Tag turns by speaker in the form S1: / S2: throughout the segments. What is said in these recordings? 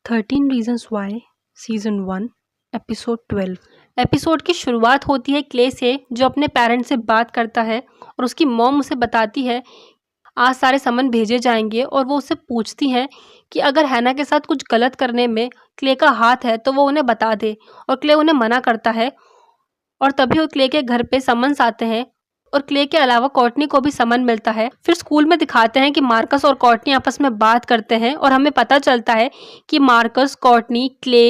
S1: 13 reasons why season 1 episode 12। Episode की शुरुआत होती है क्ले से, जो अपने पेरेंट्स से बात करता है और उसकी मॉम उसे बताती है आज सारे समन भेजे जाएंगे और वो उससे पूछती हैं कि अगर हैना के साथ कुछ गलत करने में क्ले का हाथ है तो वो उन्हें बता दे, और क्ले उन्हें मना करता है। और तभी वो क्ले के घर पे समन्स आते हैं और क्ले के अलावा कॉर्टनी को भी समन मिलता है। फिर स्कूल में दिखाते हैं कि मार्कस और कॉर्टनी आपस में बात करते हैं और हमें पता चलता है कि मार्कस, कॉर्टनी, क्ले,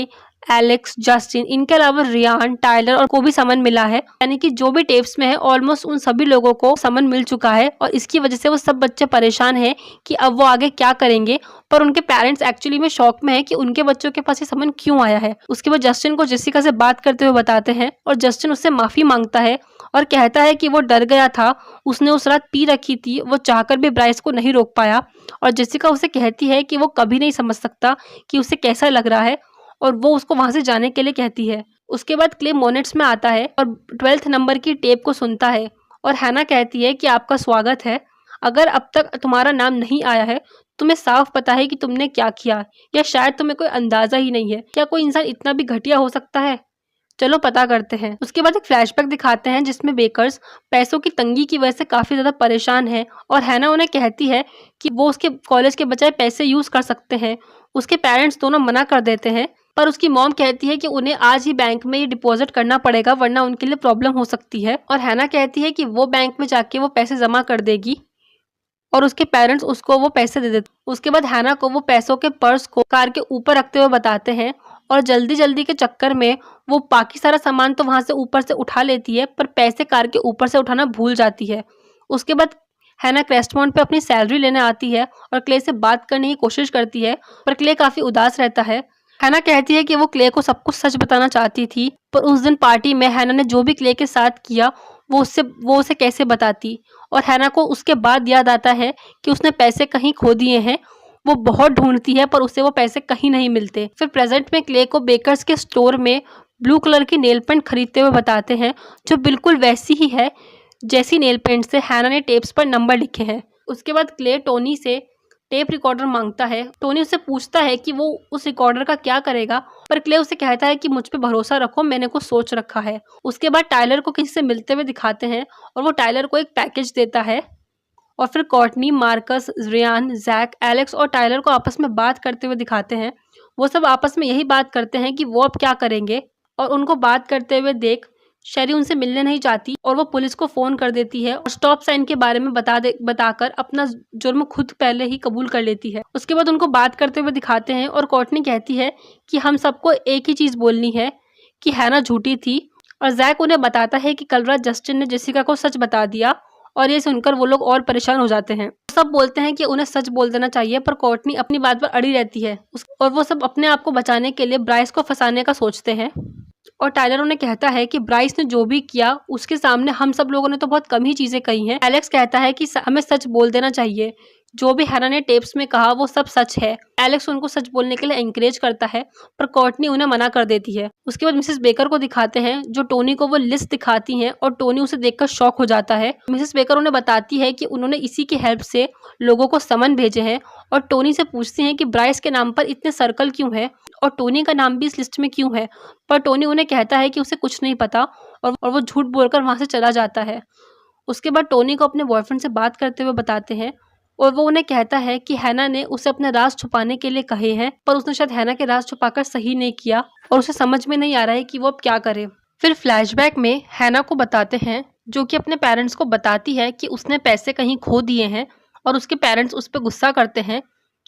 S1: एलेक्स, जस्टिन, इनके अलावा रियान, टाइलर और को भी समन मिला है। यानी कि जो भी टेप्स में है ऑलमोस्ट उन सभी लोगों को समन मिल चुका है और इसकी वजह से वो सब बच्चे परेशान हैं कि अब वो आगे क्या करेंगे। पर उनके पेरेंट्स एक्चुअली में शॉक में है कि उनके बच्चों के पास ये समन क्यों आया है। उसके बाद जस्टिन को जेसिका से बात करते हुए बताते हैं और जस्टिन उससे माफी मांगता है और कहता है कि वो डर गया था, उसने उस रात पी रखी थी, वो चाहकर भी ब्राइस को नहीं रोक पाया। और जेसिका उसे कहती है कि वो कभी नहीं समझ सकता कि उसे कैसा लग रहा है और वो उसको वहां से जाने के लिए कहती है। उसके बाद क्ले मोनेट्स में आता है और 12th नंबर की टेप को सुनता है और हैना कहती है कि आपका स्वागत है। अगर अब तक तुम्हारा नाम नहीं आया है, तुम्हें साफ पता है कि तुमने क्या किया, या शायद तुम्हें कोई अंदाजा ही नहीं है। क्या कोई इंसान इतना भी घटिया हो सकता है? चलो पता करते हैं। उसके बाद एक फ्लैशबैक दिखाते हैं जिसमें बेकर्स पैसों की तंगी की वजह से काफी ज्यादा परेशान है और हैना उन्हें कहती है कि वो उसके कॉलेज के बजाय पैसे यूज कर सकते हैं। उसके पेरेंट्स दोनों मना कर देते हैं, पर उसकी मॉम कहती है कि उन्हें आज ही बैंक में ये डिपॉजिट करना पड़ेगा वरना उनके लिए प्रॉब्लम हो सकती है। और हैना कहती है कि वो बैंक में जाके वो पैसे जमा कर देगी और उसके पेरेंट्स उसको वो पैसे दे देते। उसके बाद हैना को वो पैसों के पर्स को कार के ऊपर रखते हुए बताते हैं और जल्दी जल्दी के चक्कर में वो बाकी सारा सामान तो वहां से ऊपर से उठा लेती है, पर पैसे कार के ऊपर से उठाना भूल जाती है। उसके बाद हैना क्रेस्टमॉन्ट पे अपनी सैलरी लेने आती है और क्ले से बात करने की कोशिश करती है, पर क्ले काफी उदास रहता है। हैना कहती है कि वो क्ले को सब कुछ सच बताना चाहती थी, पर उस दिन पार्टी में हैना ने जो भी क्ले के साथ किया वो उसे कैसे बताती। और हैना को उसके बाद याद आता है कि उसने पैसे कहीं खो दिए हैं। वो बहुत ढूंढती है पर उसे वो पैसे कहीं नहीं मिलते। फिर प्रेजेंट में क्ले को बेकर्स के स्टोर में ब्लू कलर की नेल पेंट खरीदते हुए बताते हैं, जो बिल्कुल वैसी ही है जैसी नेल पेंट से हैना ने टेप्स पर नंबर लिखे हैं। उसके बाद क्ले टोनी से टेप रिकॉर्डर मांगता है। टोनी उससे पूछता है कि वो उस रिकॉर्डर का क्या करेगा, पर क्ले उसे कहता है कि मुझ पे भरोसा रखो, मैंने कुछ सोच रखा है। उसके बाद टाइलर को किसी से मिलते हुए दिखाते हैं और वो टाइलर को एक पैकेज देता है। और फिर कॉर्टनी, मार्कस, रियान, जैक, एलेक्स और टाइलर को आपस में बात करते हुए दिखाते हैं। वो सब आपस में यही बात करते हैं कि वो अब क्या करेंगे, और उनको बात करते हुए देख शेरी उनसे मिलने नहीं चाहती और वो पुलिस को फोन कर देती है और स्टॉप साइन के बारे में बताकर अपना जुर्म खुद पहले ही कबूल कर लेती है। उसके बाद उनको बात करते हुए दिखाते हैं और कॉर्टनी कहती है कि हम सबको एक ही चीज बोलनी है कि हैना झूठी थी। और जैक उन्हें बताता है कि कल रात जस्टिन ने जेसिका को सच बता दिया, और ये सुनकर वो लोग और परेशान हो जाते हैं। सब बोलते हैं कि उन्हें सच बोल देना चाहिए, पर कॉर्टनी अपनी बात पर अड़ी रहती है और वो सब अपने आप को बचाने के लिए ब्राइस को फंसाने का सोचते हैं। और टाइलर उन्हें कहता है कि ब्राइस ने जो भी किया उसके सामने हम सब लोगों ने तो बहुत कम ही चीजें कही हैं। एलेक्स कहता है कि हमें सच बोल देना चाहिए, जो भी हैना ने टेप्स में कहा वो सब सच है। एलेक्स उनको सच बोलने के लिए एंकरेज करता है, पर कॉर्टनी उन्हें मना कर देती है। उसके बाद मिसेस बेकर को दिखाते हैं, जो टोनी को वो लिस्ट दिखाती हैं और टोनी उसे देखकर शॉक हो जाता है। मिसेस बेकर उन्हें बताती है कि उन्होंने इसी की हेल्प से लोगों को समन भेजे हैं और टोनी से पूछती हैं कि ब्राइस के नाम पर इतने सर्कल क्यों है और टोनी का नाम भी इस लिस्ट में क्यों है। पर टोनी उन्हें कहता है कि उसे कुछ नहीं पता और वो झूठ बोलकर वहां से चला जाता है। उसके बाद टोनी को अपने बॉयफ्रेंड से बात करते हुए बताते हैं और वो उन्हें कहता है कि हैना ने उसे अपने राज छुपाने के लिए कहे हैं, पर उसने शायद हैना के राज छुपाकर सही नहीं किया और उसे समझ में नहीं आ रहा है कि वो अब क्या करे। फिर फ्लैशबैक में हैना को बताते हैं, जो कि अपने पेरेंट्स को बताती है कि उसने पैसे कहीं खो दिए हैं और उसके पेरेंट्स उस पर गुस्सा करते हैं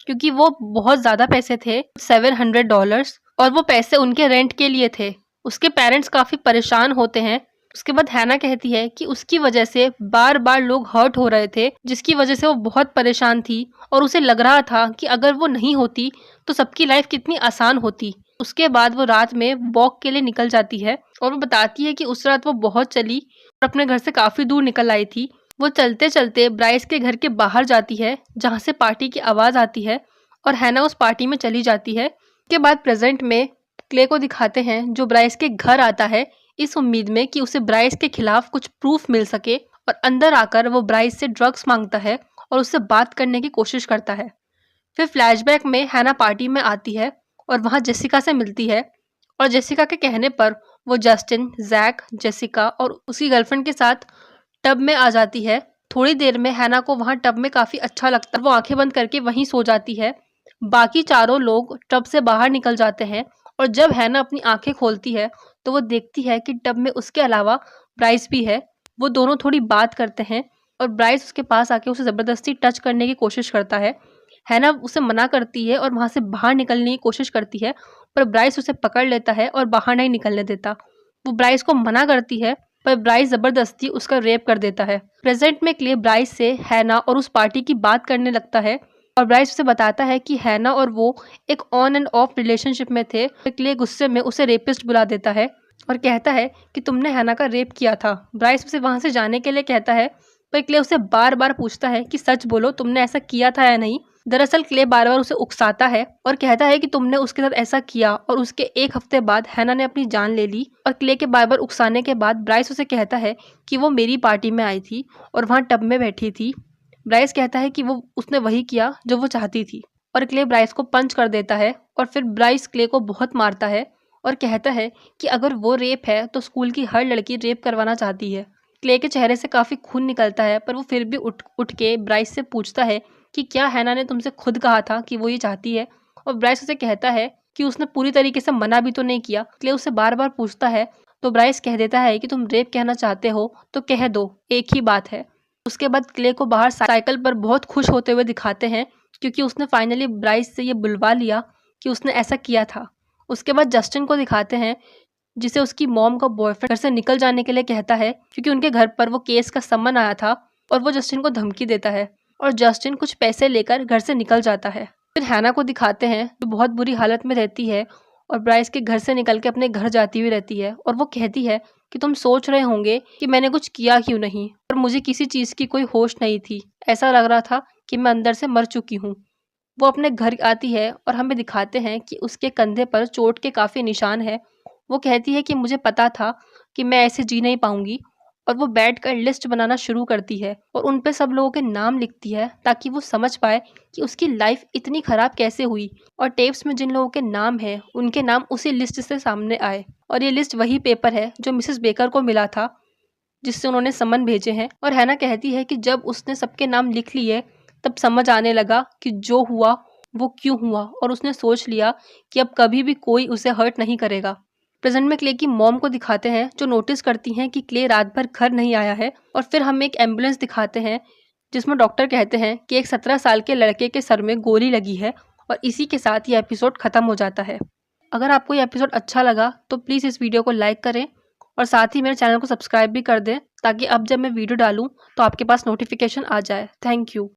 S1: क्योंकि वो बहुत ज्यादा पैसे थे, $700, और वो पैसे उनके रेंट के लिए थे। उसके पेरेंट्स काफी परेशान होते हैं। उसके बाद हैना कहती है कि उसकी वजह से बार बार लोग हर्ट हो रहे थे, जिसकी वजह से वो बहुत परेशान थी और उसे लग रहा था कि अगर वो नहीं होती तो सबकी लाइफ कितनी आसान होती। उसके बाद वो रात में वॉक के लिए निकल जाती है और वो बताती है कि उस रात वो बहुत चली और अपने घर से काफी दूर निकल आई थी। वो चलते चलते ब्राइस के घर के बाहर जाती है, जहाँ से पार्टी की आवाज आती है और हैना उस पार्टी में चली जाती है। उसके बाद प्रेजेंट में क्ले को दिखाते हैं, जो ब्राइस के घर आता है इस उम्मीद में कि उसे ब्राइस के खिलाफ कुछ प्रूफ मिल सके, और अंदर आकर वो ब्राइस से ड्रग्स मांगता है और उससे बात करने की कोशिश करता है। फिर फ्लैशबैक में हैना पार्टी में आती है और वहाँ जेसिका से मिलती है और जेसिका के कहने पर वो जस्टिन, जैक, जेसिका और उसकी गर्लफ्रेंड के साथ टब में आ जाती है। थोड़ी देर में हैना को वहाँ टब में काफ़ी अच्छा लगता है। वो आंखें बंद करके वहीं सो जाती है। बाकी चारों लोग टब से बाहर निकल जाते हैं और जब हैना अपनी आंखें खोलती है तो वो देखती है कि टब में उसके अलावा ब्राइस भी है। वो दोनों थोड़ी बात करते हैं और ब्राइस उसके पास आके उसे ज़बरदस्ती टच करने की कोशिश करता है। हैना उसे मना करती है और वहाँ से बाहर निकलने की कोशिश करती है, पर ब्राइस उसे पकड़ लेता है और बाहर नहीं निकलने देता। वो ब्राइस को मना करती है, पर ब्राइस ज़बरदस्ती उसका रेप कर देता है। प्रेजेंट में क्ले ब्राइस से हैना और उस पार्टी की बात करने लगता है और ब्राइस उसे बताता है कि हैना और वो एक ऑन एंड ऑफ रिलेशनशिप में थे। क्ले गुस्से में उसे रेपिस्ट बुला देता है और कहता है कि तुमने हैना का रेप किया था। ब्राइस उसे वहाँ से जाने के लिए कहता है, पर क्ले उसे बार बार पूछता है कि सच बोलो, तुमने ऐसा किया था या नहीं। दरअसल क्ले बार बार उसे उकसाता है और कहता है कि तुमने उसके साथ ऐसा किया और उसके एक हफ्ते बाद हैना ने अपनी जान ले ली। और क्ले के बार बार उकसाने के बाद ब्राइस उसे कहता है कि वो मेरी पार्टी में आई थी और वहाँ टब में बैठी थी। ब्राइस कहता है कि वो उसने वही किया जो वो चाहती थी और क्ले ब्राइस को पंच कर देता है और फिर ब्राइस क्ले को बहुत मारता है और कहता है कि अगर वो रेप है तो स्कूल की हर लड़की रेप करवाना चाहती है। क्ले के चेहरे से काफ़ी खून निकलता है, पर वो फिर भी उठ के ब्राइस से पूछता है कि क्या हैना ने तुमसे खुद कहा था कि वो ये चाहती है। और ब्राइस उसे कहता है कि उसने पूरी तरीके से मना भी तो नहीं किया। क्ले उससे बार बार पूछता है तो ब्राइस कह देता है कि तुम रेप कहना चाहते हो तो कह दो, एक ही बात है। उसके बाद क्ले को बाहर साइकिल पर बहुत खुश होते हुए दिखाते हैं क्योंकि उसने फाइनली ब्राइस से ये बुलवा लिया कि उसने ऐसा किया था। उसके बाद जस्टिन को दिखाते हैं जिसे उसकी मॉम का बॉयफ्रेंड घर से निकल जाने के लिए कहता है क्योंकि उनके घर पर वो केस का समन आया था और वो जस्टिन को धमकी देता है और जस्टिन कुछ पैसे लेकर घर से निकल जाता है। फिर हैना को दिखाते हैं जो बहुत बुरी हालत में रहती है और ब्राइस के घर से निकल के अपने घर जाती हुई रहती है और वो कहती है कि तुम सोच रहे होंगे कि मैंने कुछ किया क्यों नहीं, और मुझे किसी चीज़ की कोई होश नहीं थी, ऐसा लग रहा था कि मैं अंदर से मर चुकी हूँ। वो अपने घर आती है और हमें दिखाते हैं कि उसके कंधे पर चोट के काफ़ी निशान है। वो कहती है कि मुझे पता था कि मैं ऐसे जी नहीं पाऊंगी, और वो बैठकर लिस्ट बनाना शुरू करती है और उन पे सब लोगों के नाम लिखती है ताकि वो समझ पाए कि उसकी लाइफ इतनी ख़राब कैसे हुई और टेप्स में जिन लोगों के नाम हैं उनके नाम उसी लिस्ट से सामने आए। और ये लिस्ट वही पेपर है जो मिसेस बेकर को मिला था जिससे उन्होंने समन भेजे हैं। और हैना कहती है कि जब उसने सबके नाम लिख लिए तब समझ आने लगा कि जो हुआ वो क्यों हुआ, और उसने सोच लिया कि अब कभी भी कोई उसे हर्ट नहीं करेगा। प्रेजेंट में क्ले की मॉम को दिखाते हैं जो नोटिस करती हैं कि क्ले रात भर घर नहीं आया है, और फिर हम एक एम्बुलेंस दिखाते हैं जिसमें डॉक्टर कहते हैं कि एक 17 साल के लड़के के सर में गोली लगी है। और इसी के साथ ये एपिसोड खत्म हो जाता है। अगर आपको ये एपिसोड अच्छा लगा तो प्लीज़ इस वीडियो को लाइक करें और साथ ही मेरे चैनल को सब्सक्राइब भी कर दें ताकि अब जब मैं वीडियो डालूं तो आपके पास नोटिफिकेशन आ जाए। Thank you.